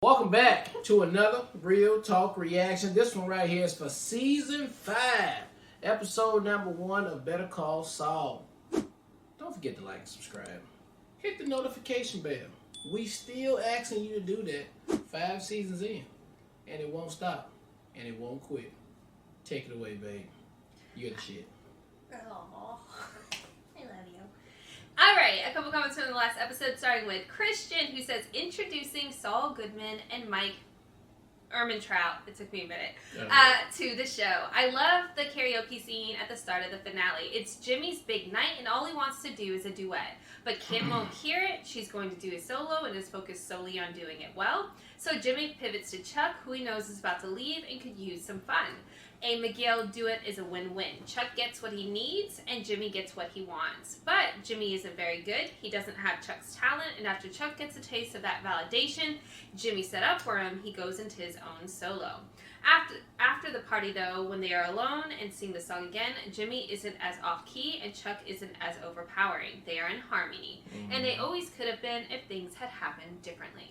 Welcome back to another Real Talk Reaction. This one right here is for Season 5, Episode number 1 of Better Call Saul. Don't forget to like and subscribe. Hit the notification bell. We still asking you to do that 5 seasons in. And it won't stop. And it won't quit. Take it away, babe. You're the shit. Oh, I love you. Alright, a couple comments from the last episode, starting with Christian, who says, introducing Saul Goodman and Mike Ehrmantraut, it took me a minute, to the show. I love the karaoke scene at the start of the finale. It's Jimmy's big night, and all he wants to do is a duet. But Kim won't hear it. She's going to do a solo and is focused solely on doing it well. So Jimmy pivots to Chuck, who he knows is about to leave and could use some fun. A Miguel duet is a win-win. Chuck gets what he needs, and Jimmy gets what he wants. But Jimmy isn't very good. He doesn't have Chuck's talent, and after Chuck gets a taste of that validation Jimmy set up for him, he goes into his own solo. After the party, though, when they are alone and sing the song again, Jimmy isn't as off-key, and Chuck isn't as overpowering. They are in harmony, and they always could have been if things had happened differently.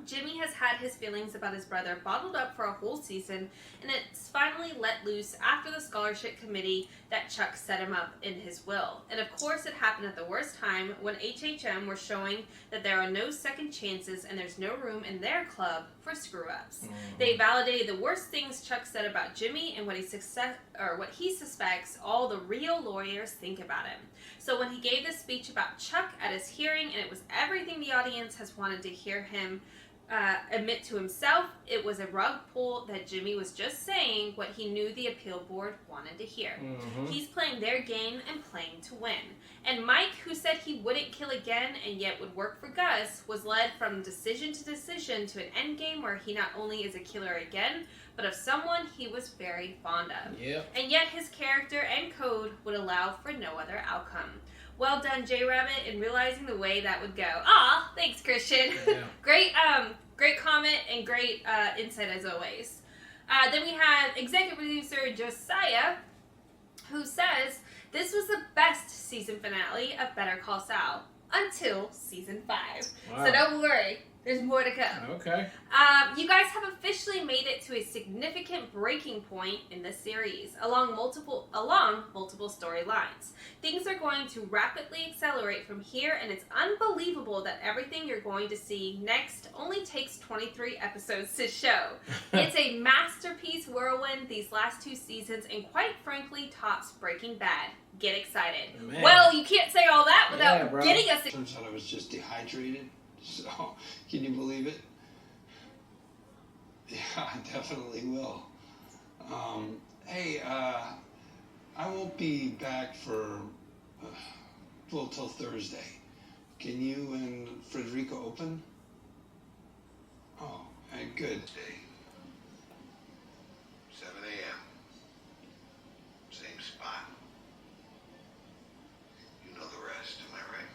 Jimmy has had his feelings about his brother bottled up for a whole season, and it's finally let loose after the scholarship committee that Chuck set him up in his will. And of course it happened at the worst time when HHM were showing that there are no second chances and there's no room in their club for screw-ups. They validated the worst things Chuck said about Jimmy and what he suspects all the real lawyers think about him. So when he gave this speech about Chuck at his hearing, and it was everything the audience has wanted to hear him admit to himself, it was a rug pull that Jimmy was just saying what he knew the appeal board wanted to hear. He's playing their game and playing to win. And Mike, who said he wouldn't kill again and yet would work for Gus, was led from decision to decision to an end game where he not only is a killer again, but of someone he was very fond of. And yet his character and code would allow for no other outcome. Well done, J-Rabbit, in realizing the way that would go. Aw, thanks, Christian. Great comment and great insight as always. Then we have executive producer Josiah, who says, this was the best season finale of Better Call Saul until season 5. Wow. So don't worry. There's more to come. Okay. You guys have officially made it to a significant breaking point in the series, along multiple storylines. Things are going to rapidly accelerate from here, and it's unbelievable that everything you're going to see next only takes 23 episodes to show. It's a masterpiece whirlwind these last 2 seasons, and quite frankly, tops Breaking Bad. Get excited. Man. Well, you can't say all that without getting us. Turns out I was just dehydrated. So, can you believe it? Yeah, I definitely will. Hey, I won't be back for, till Thursday. Can you and Frederica open? Oh, hey, good. 7 a.m. Same spot. You know the rest, am I right?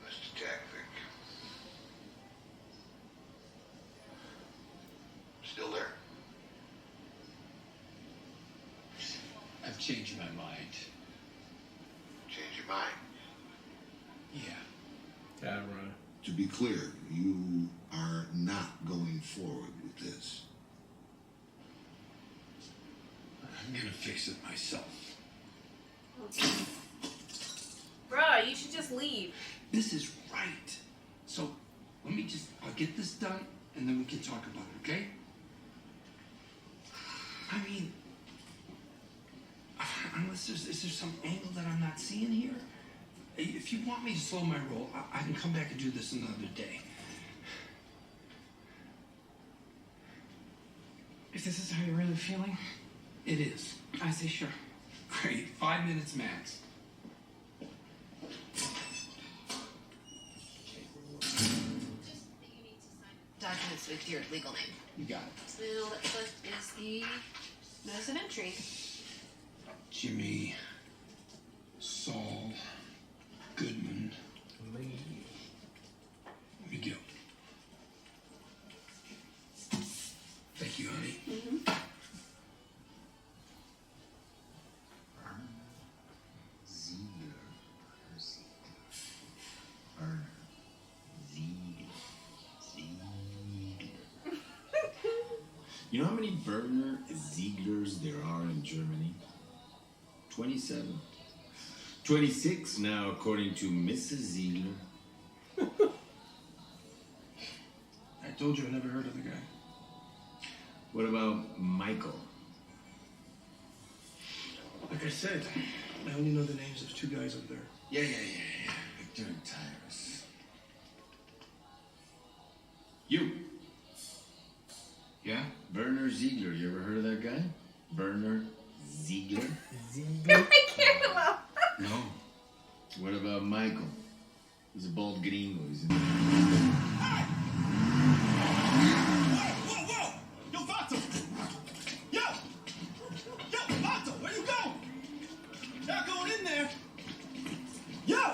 Mr. Jackvick. Still there? I've changed my mind. Change your mind. Yeah. Run. To be clear, you are not going forward with this. I'm gonna fix it myself. Bruh, you should just leave. This is right. So, I'll get this done, and then we can talk about it, okay? I mean, unless is there some angle that I'm not seeing here? If you want me to slow my roll, I can come back and do this another day. If this is how you're really feeling, It is. I say sure. Great. 5 minutes max. Documents with your legal name. You got it. So that is the notice of entry. Jimmy, Saul, Goodman, Miguel. Thank you, honey. You know how many Werner Zieglers there are in Germany? 27. 26 now, according to Mrs. Ziegler. I told you I never heard of the guy. What about Michael? Like I said, I only know the names of two guys up there. Yeah. Victor and Tyrus. You. Yeah? Werner Ziegler. You ever heard of that guy? Werner Ziegler? I can't laugh. No. What about Michael? He's a bald gringo. He's in Whoa! Yo, Vato! Yo, Vato, where you going? Not going in there. Yo!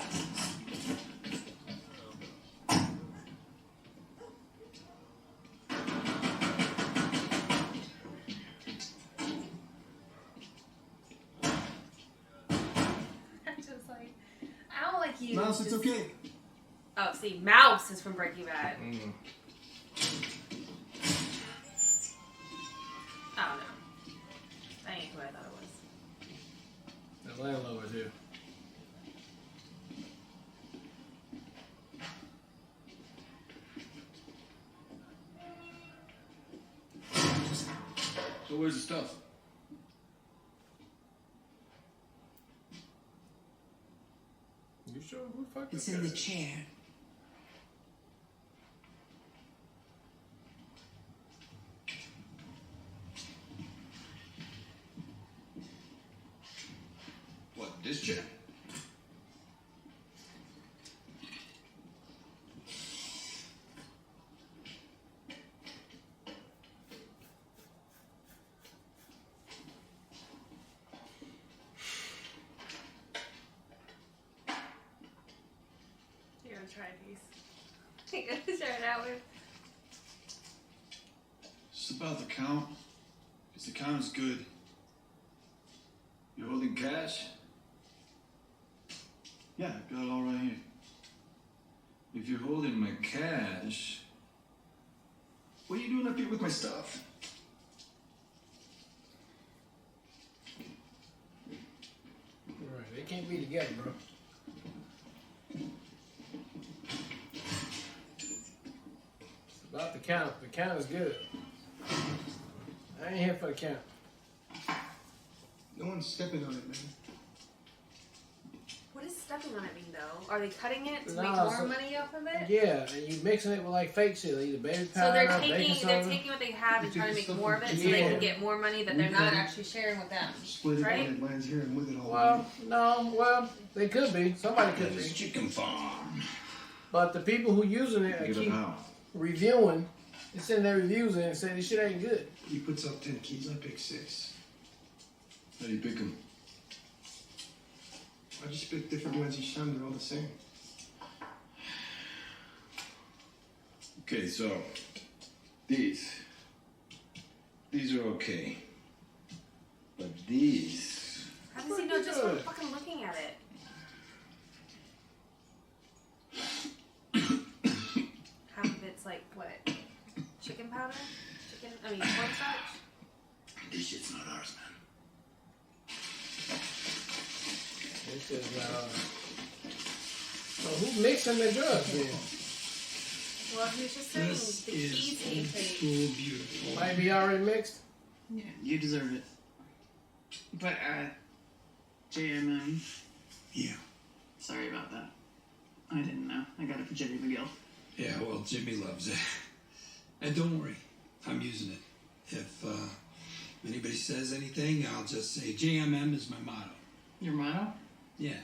I'm just like, I don't like you. Mouse, it's Just- okay. Oh, see, Mouse is from Breaking Bad. I don't know. That ain't who I thought it was. The landlord was here. So where's the stuff? You sure? Who the fuck It's this in guy the is? chair. What, this chair? You're gonna try these. You're gonna start out with. It's about the count. Because the count is good. You holding cash? Yeah, I got it all right here. If you're holding my cash, what are you doing up here with my stuff? Right, they can't be together, bro. It's about the count. The count is good. I ain't here for the count. No one's stepping on it, man. What does stepping on it mean, though? Are they cutting it to No, make more so- money off of it? Yeah, and you mixing it with like fake shit, either baby So powder, they're baking taking soda. what they have and They trying to take make the more of it stuff so they and- can get more money that they're not actually sharing with them. Split it Right? and it lands here and with it all. Well, no, well, they could be. Somebody could This be. chicken farm. But the people who using it Get keep them out. reviewing, they send their reviews in and say this shit ain't good. He puts up 10 keys, I pick 6. How do you pick them? I just pick different ones each time, they're all the same. Okay, so these are okay, but these. How does he know just from fucking looking at it? Half of it's like, what? Chicken powder? Cornstarch? This shit's not ours, man. This is, so who's mixing the drugs then? Well, he was just saying the keys he takes. beautiful. Might be already mixed? Yeah, you deserve it. But, JMM, Yeah. sorry about that. I didn't know. I got it for Jimmy McGill. Yeah, well, Jimmy loves it. And don't worry, I'm using it. If anybody says anything, I'll just say JMM is my motto. Your motto? Yeah.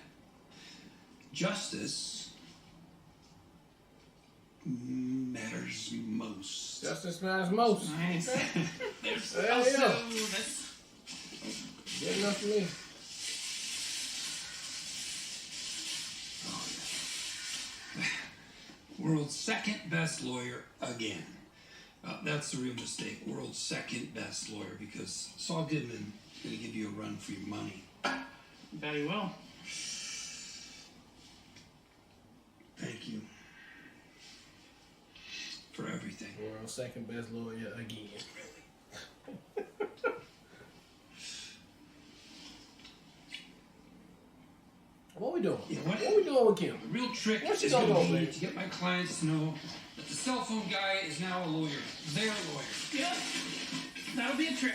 Justice matters most. Justice matters most. Nice. There's Oh, that's... Good enough for me. World's second best lawyer again. That's the real mistake. World's second best lawyer, because Saul Goodman is going to give you a run for your money. Very well. Thank you for everything. World's second best lawyer again. What we doing? You know what? What we doing with Kim? The real trick What's she is gonna going do, to be baby? to get my clients to know that the cell phone guy is now a lawyer. Their lawyer. Yeah, that'll be a trick.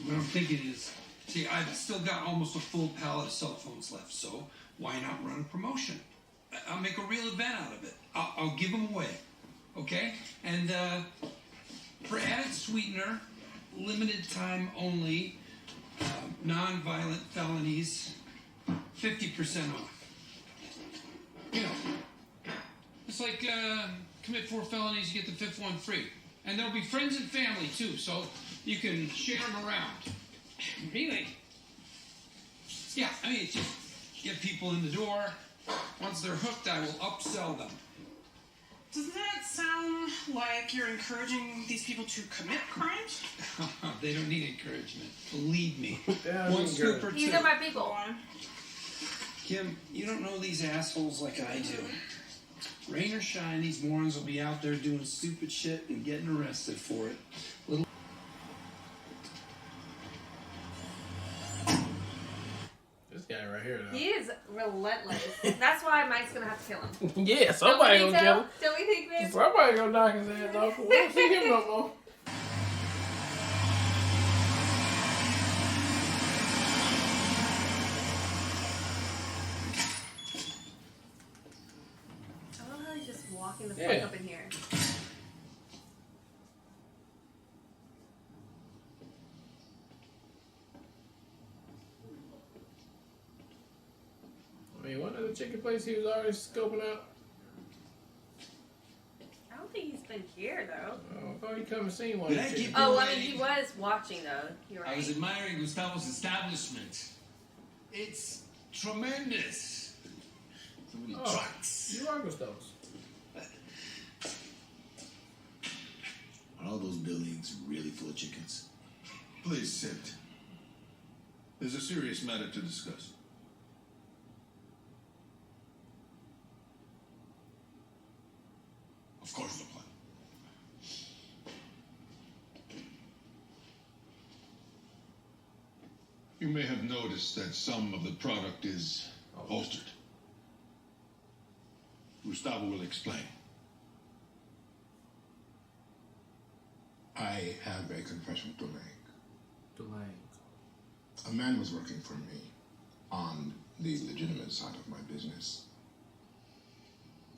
What I'm thinking is, see, I've still got almost a full pallet of cell phones left, so why not run a promotion? I'll make a real event out of it. I'll give them away, okay? And for added sweetener, limited time only, non-violent felonies, 50% off. You know, it's like commit 4 felonies, you get the 5th one free. And there'll be friends and family too, so you can share them around. Really? Yeah, I mean, it's just get people in the door. Once they're hooked, I will upsell them. Doesn't that sound like you're encouraging these people to commit crimes? They don't need encouragement. Believe me. Yeah, One scoop or These two. are my people. Go on. Kim, you don't know these assholes like I do. Rain or shine, these morons will be out there doing stupid shit and getting arrested for it. Little This guy right here, though. He is relentless. That's why Mike's gonna have to kill him. Yeah, somebody Don't we gonna kill think him. so? Don't we think, babe? Somebody gonna knock his ass off. We don't see him no more. I love how he's just walking the fuck Yeah. up in here. I mean, one of the chicken place he was already scoping out. I don't think he's been here though. Oh, I thought he come and seen one Did of I the keep chicken. Oh, I mean, he was watching though. You're I was right. admiring Gustavo's establishment. It's tremendous. So many Oh, trucks. you are Gustav's. Are all those buildings really full of chickens? Please sit. There's a serious matter to discuss. Of course, no. You may have noticed that some of the product is altered. Gustavo will explain. I have a confession to make. Delane. A man was working for me on the legitimate side of my business.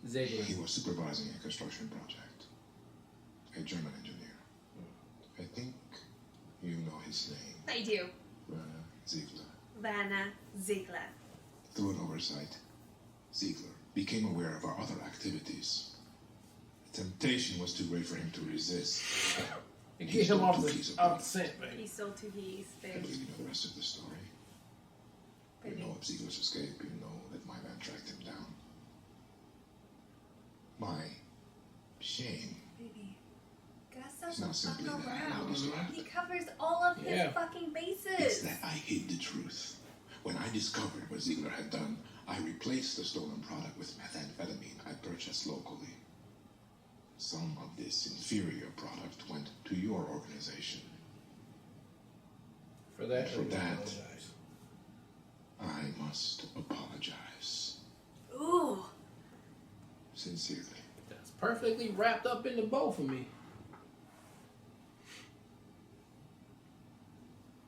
Ziegler. He was supervising a construction project. A German engineer. I think you know his name. I do. Werner Ziegler. Vanna Ziegler. Through an oversight, Ziegler became aware of our other activities. The temptation was too great for him to resist. And He get him stole off 2 the keys of off blood. the scent, baby. He sold 2 keys, I babe. believe you know the rest of the story. You Baby. know of Ziegler's escape. You know that my man tracked him down. My shame Baby. Gus is not doesn't simply fuck that I around. understand. He covers all of his Yeah. fucking It's bases. that I hid the truth. When I discovered what Ziegler had done, I replaced the stolen product with methamphetamine I purchased locally. Some of this inferior product went to your organization. For that, For we that. apologize. I must apologize. Ooh. Sincerely. That's perfectly wrapped up in the bow for me.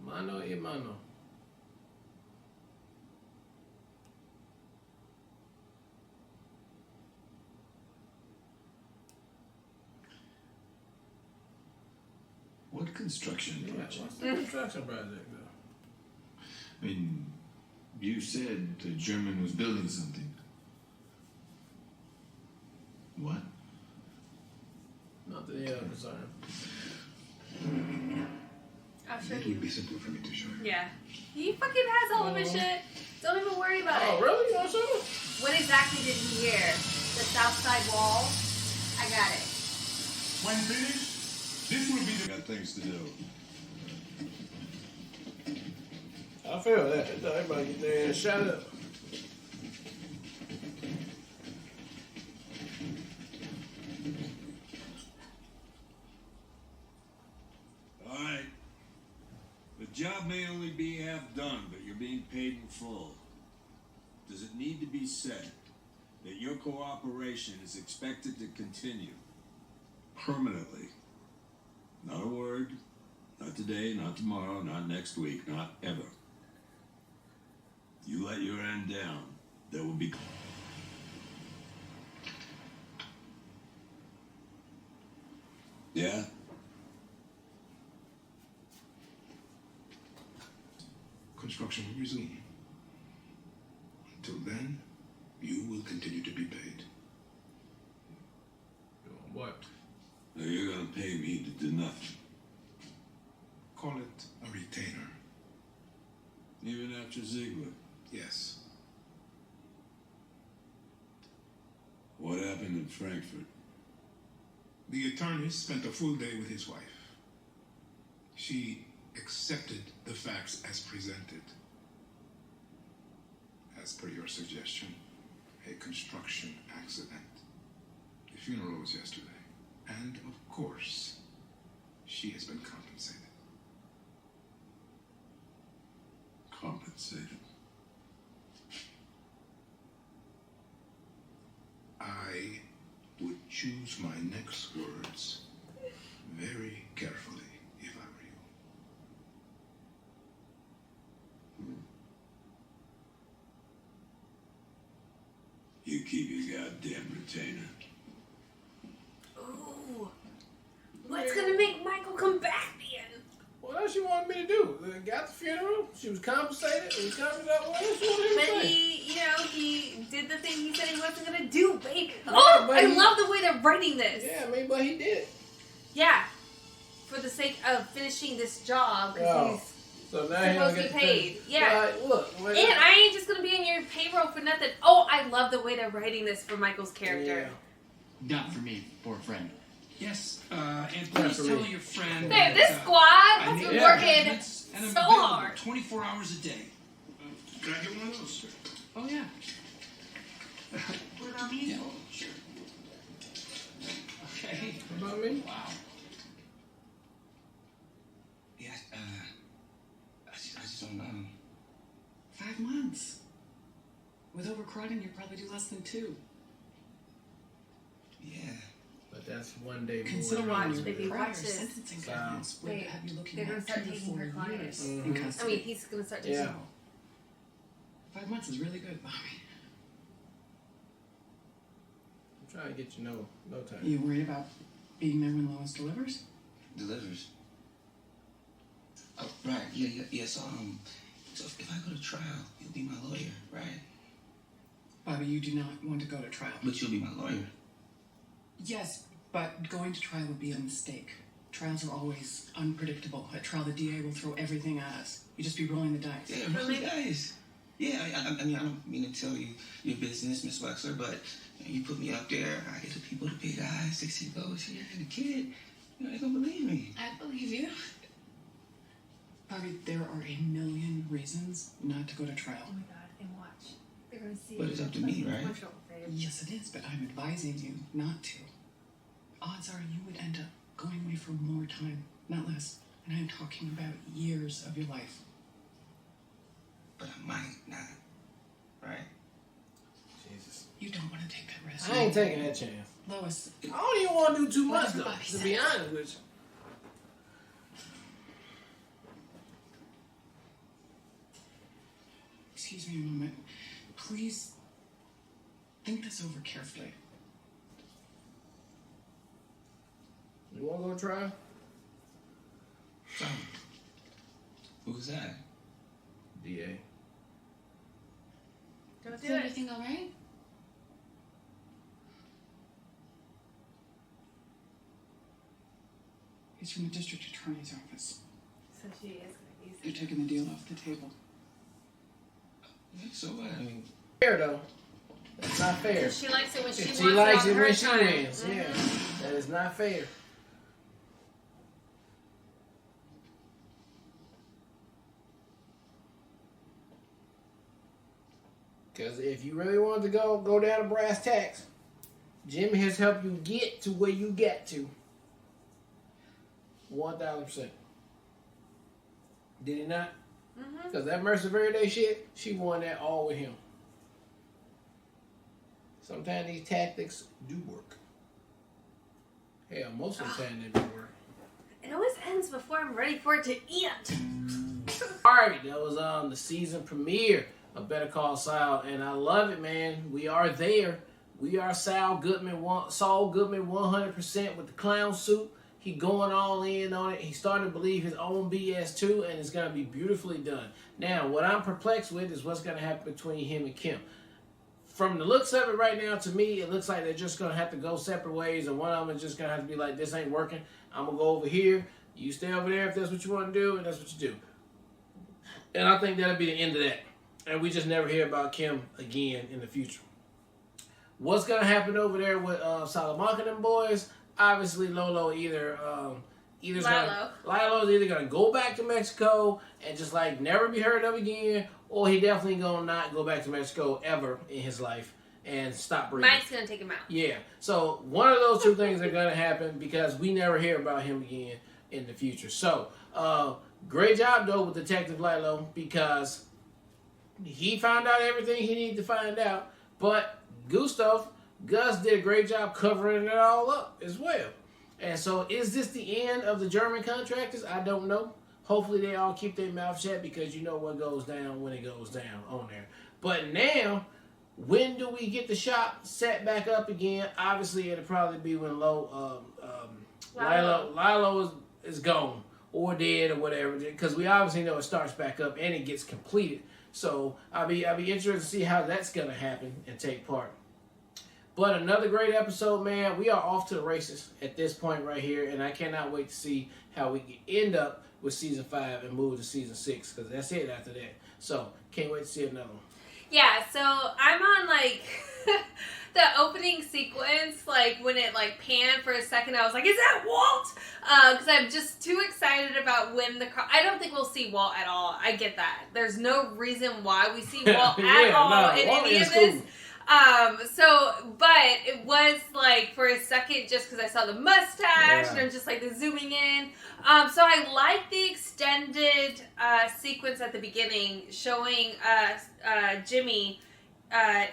Mano y mano. What construction Yeah, project? what's the construction project, though? I mean, you said the German was building something. What? Not that the other concern. I'll show It you. would be simpler for me to show you. Yeah. He fucking has all of his shit. Don't even worry about Oh, it. really? You want to show me? What exactly did he hear? The south side wall? I got it. When finished, this will be the... Got things to do. I feel that. Everybody get their ass shut up. All right. job may only be half done, but you're being paid in full. Does it need to be said that your cooperation is expected to continue permanently? Not a word, not today, not tomorrow, not next week, not ever. You let your end down, there will be... Yeah? Construction will resume. Until then, you will continue to be paid. Doing what? Now you're gonna pay me to do nothing. Call it a retainer. Even after Ziegler. Yes. What happened in Frankfurt? The attorney spent a full day with his wife. She accepted the facts as presented. As per your suggestion, a construction accident. The funeral was yesterday. And of course, she has been compensated. Compensated? I would choose my next words very carefully if I were you. You keep your goddamn retainer. Ooh. What's gonna make Michael come back then? What else you wanted me to do? Got the funeral. She was compensated. What else you wanted me to But say? he did the thing he said he wasn't gonna do, baby. Yeah, Oh, but I he- love the way they're writing this. Yeah, I mean, but he did. Yeah. For the sake of finishing this job, because Oh. he's So now he supposed don't to be get paid. Yeah. Look. And I ain't just gonna be on your payroll for nothing. Oh, I love the way they're writing this for Michael's character. Not for me, for a friend. Yes, and please for tell me. your friend. There, this that, squad I has need been Yeah. working arrangements, and I'm so available hard. 24 hours a day. Can I get one of those, sir? Oh, yeah. What about me? Yeah, sure. Okay. What about me? Wow. Yeah, I just don't know. 5 months. With overcrowding, you'd probably do less than 2. Yeah. But that's one day more. Considering Watch, your baby, prior watch this. sentencing Wow. guidance would Wait, have you looking they're gonna at start 2 to taking 4 her clients. years Mhm. in I custody. mean, he's gonna start taking. Yeah. 5 months is really good, Bobby. I'm trying to get you no time. You worried about being there when Lois delivers? Delivers. Oh, right. Yeah. So if I go to trial, you'll be my lawyer, right? Bobby, you do not want to go to trial. But you'll be my lawyer. Yes, but going to trial would be a mistake. Trials are always unpredictable. At trial, the DA will throw everything at us. You just be rolling the dice. Yeah, really nice. Yeah, I mean, I don't mean to tell you your business, Miss Wexler, but you put me up there. I get the people, the big eyes, 16 goes here, and the kid. They don't believe me. I believe you. Bobby, there are a million reasons not to go to trial. Oh my god! And watch, they're gonna see. But it's up to me, right? Yes, it is, but I'm advising you not to. Odds are you would end up going away for more time, not less. And I'm talking about years of your life. But I might not, right? Jesus. You don't want to take that risk. I ain't taking that chance. Lois, I don't even want to do too What much, though, everybody to be says. honest with you. excuse me a moment. Please think this over carefully. You want to go try? So, who's that? DA. Don't Is do it. everything all right? He's from the district attorney's office. So she is gonna be. You're taking the deal off the table. Yeah, so what? I mean, Fair, though. That's not fair. She likes it when she She wants likes it it on her when she time. wins. Mhm. Yeah. That is not fair. Because if you really wanted to go down to brass tacks, Jimmy has helped you get to where you get to. 1,000%. Did he not? Mm-hmm. Because that Mercenary Day shit, she won that all with him. Sometimes these tactics do work. Hell, most of the time they do work. It always ends before I'm ready for it to end. Alright, that was the season premiere of Better Call Saul, and I love it, man. We are there. We are Saul Goodman 100% with the clown suit. He going all in on it. He's starting to believe his own BS too, and it's going to be beautifully done. Now, what I'm perplexed with is what's going to happen between him and Kim. From the looks of it right now, to me, it looks like they're just going to have to go separate ways, and one of them is just going to have to be like, this ain't working. I'm going to go over here. You stay over there if that's what you want to do, and that's what you do. And I think that'll be the end of that. And we just never hear about Kim again in the future. What's going to happen over there with Salamanca and them boys? Obviously, Lolo's either gonna go back to Mexico and just like never be heard of again, or he definitely gonna not go back to Mexico ever in his life and stop breathing. Mike's gonna take him out. Yeah. So one of those two things are gonna happen because we never hear about him again in the future. So great job though with Detective Lilo, because he found out everything he needed to find out, but Gus did a great job covering it all up as well. And so is this the end of the German contractors? I don't know. Hopefully they all keep their mouth shut, because you know what goes down when it goes down on there. But now, when do we get the shop set back up again? Obviously, it'll probably be when Lilo is gone or dead or whatever, because we obviously know it starts back up and it gets completed. So I'll be interested to see how that's going to happen and take part. But another great episode, man. We are off to the races at this point right here, and I cannot wait to see how we can end up with season 5 and move to season 6, because that's it after that. So can't wait to see another one. Yeah, so I'm on like the opening sequence, like when it like panned for a second, I was like, is that Walt? Because I'm just too excited about when I don't think we'll see Walt at all. I get that. There's no reason why we see Walt at all in any of this. Cool. But it was like for a second, just because I saw the mustache and I'm just like the zooming in. So I like the extended sequence at the beginning showing Jimmy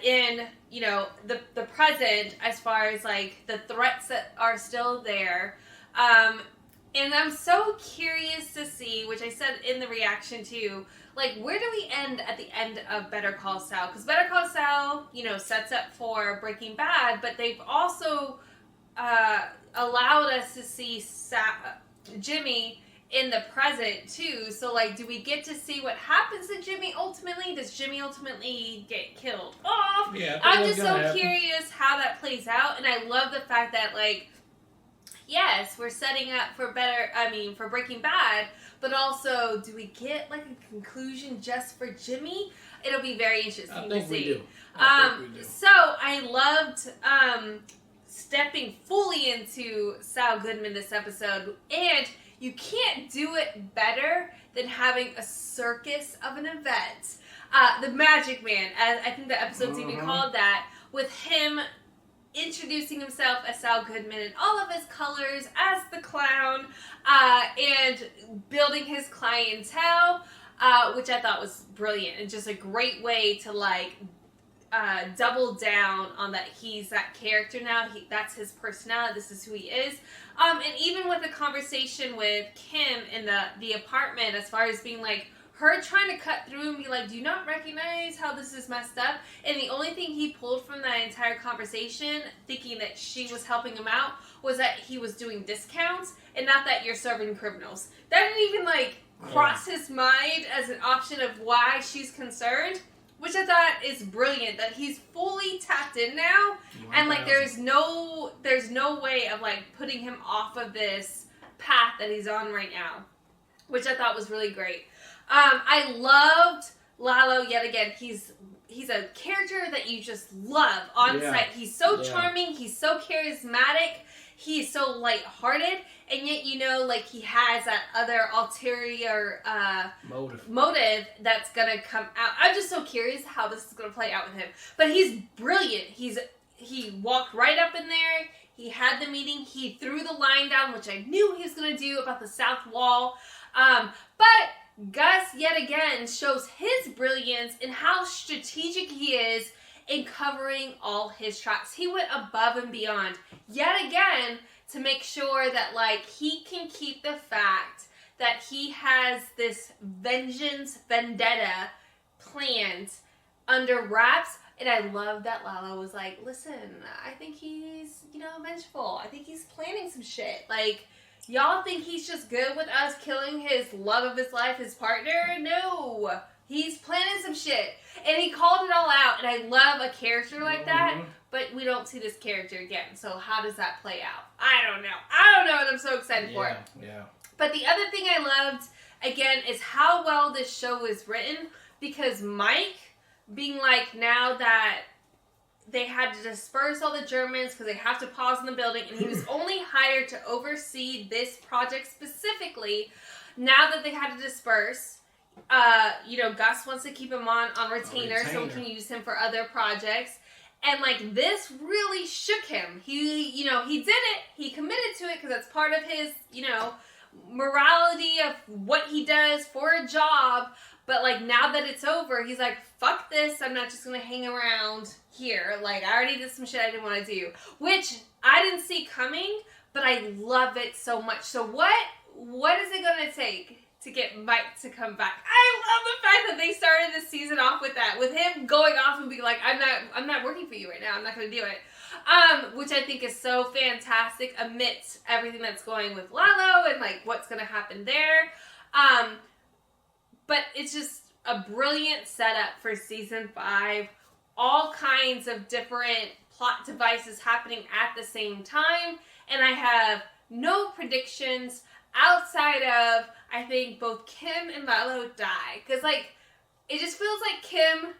in, you know, the present, as far as like the threats that are still there. And I'm so curious to see, which I said in the reaction too, like, where do we end at the end of Better Call Saul? Because Better Call Saul, you know, sets up for Breaking Bad, but they've also allowed us to see Jimmy in the present too. So, like, do we get to see what happens to Jimmy ultimately? Does Jimmy ultimately get killed off? Yeah, I'm just so curious how that plays out, and I love the fact that, like, yes, we're setting up for Breaking Bad, but also, do we get like a conclusion just for Jimmy? It'll be very interesting to see. We do. So I loved stepping fully into Saul Goodman this episode, and you can't do it better than having a circus of an event. The Magic Man, as I think the episode's even called that, with him introducing himself as Saul Goodman in all of his colors as the clown, and building his clientele, which I thought was brilliant and just a great way to like double down on that he's that character now. That's his personality. This is who he is. And even with the conversation with Kim in the apartment, as far as being like, her trying to cut through and be like, do you not recognize how this is messed up? And the only thing he pulled from that entire conversation, thinking that she was helping him out, was that he was doing discounts and not that you're serving criminals. That didn't even like cross his mind as an option of why she's concerned, which I thought is brilliant, that he's fully tapped in now. And like there's no way of like putting him off of this path that he's on right now, which I thought was really great. I loved Lalo yet again. He's a character that you just love on sight. He's so charming. He's so charismatic. He's so lighthearted. And yet, you know, like he has that other ulterior motive that's going to come out. I'm just so curious how this is going to play out with him. But he's brilliant. He walked right up in there. He had the meeting. He threw the line down, which I knew he was going to do about the South Wall. But Gus, yet again, shows his brilliance in how strategic he is in covering all his tracks. He went above and beyond, yet again, to make sure that, like, he can keep the fact that he has this vendetta planned under wraps. And I love that Lalo was like, listen, I think he's, vengeful. I think he's planning some shit. Like, y'all think he's just good with us killing his love of his life, his partner? No. He's planning some shit. And he called it all out. And I love a character like that. But we don't see this character again. So how does that play out? I don't know. And I'm so excited for it. Yeah. But the other thing I loved, again, is how well this show is written. Because Mike, being like, now that they had to disperse all the Germans because they have to pause in the building, and he was only hired to oversee this project specifically. Now that they had to disperse, Gus wants to keep him on retainer so we can use him for other projects. And, like, this really shook him. He did it. He committed to it because that's part of his, morality of what he does for a job. But, like, now that it's over, he's like, fuck this. I'm not just going to hang around here. Like, I already did some shit I didn't want to do. Which I didn't see coming, but I love it so much. So what is it going to take to get Mike to come back? I love the fact that they started this season off with that. With him going off and being like, I'm not working for you right now. I'm not going to do it. Which I think is so fantastic amidst everything that's going with Lalo and, like, what's going to happen there. But it's just a brilliant setup for season 5. All kinds of different plot devices happening at the same time. And I have no predictions outside of, I think, both Kim and Lalo die. Because, like, it just feels like Kim,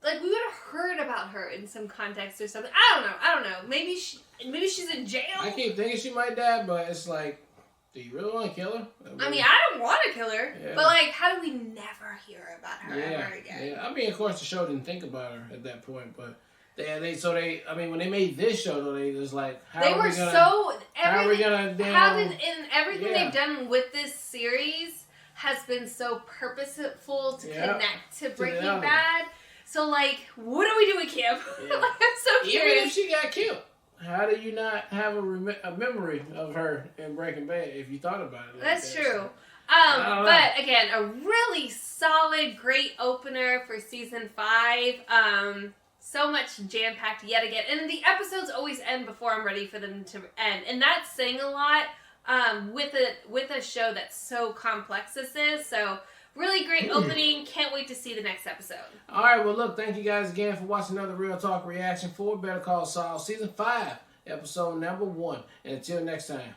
like, we would have heard about her in some context or something. I don't know. Maybe she's in jail. I keep thinking she might die, but it's like, do you really want to kill her? I mean, I don't want to kill her. Yeah. But, like, how do we never hear about her ever again? Yeah. I mean, of course, the show didn't think about her at that point, but when they made this show, though, they was like, how are we gonna everything they've done with this series has been so purposeful to connect to Breaking Bad. So, like, what do we do with Kim? Yeah. Like, I'm so curious. Even if she got killed, how do you not have a memory of her in Breaking Bad if you thought about it? That's true. But again, a really solid, great opener for season 5. So much jam-packed yet again. And the episodes always end before I'm ready for them to end. And that's saying a lot with a show that's so complex as this. So, really great opening. Can't wait to see the next episode. All right, well, look, thank you guys again for watching another Real Talk reaction for Better Call Saul, Season 5, Episode number 1. And until next time,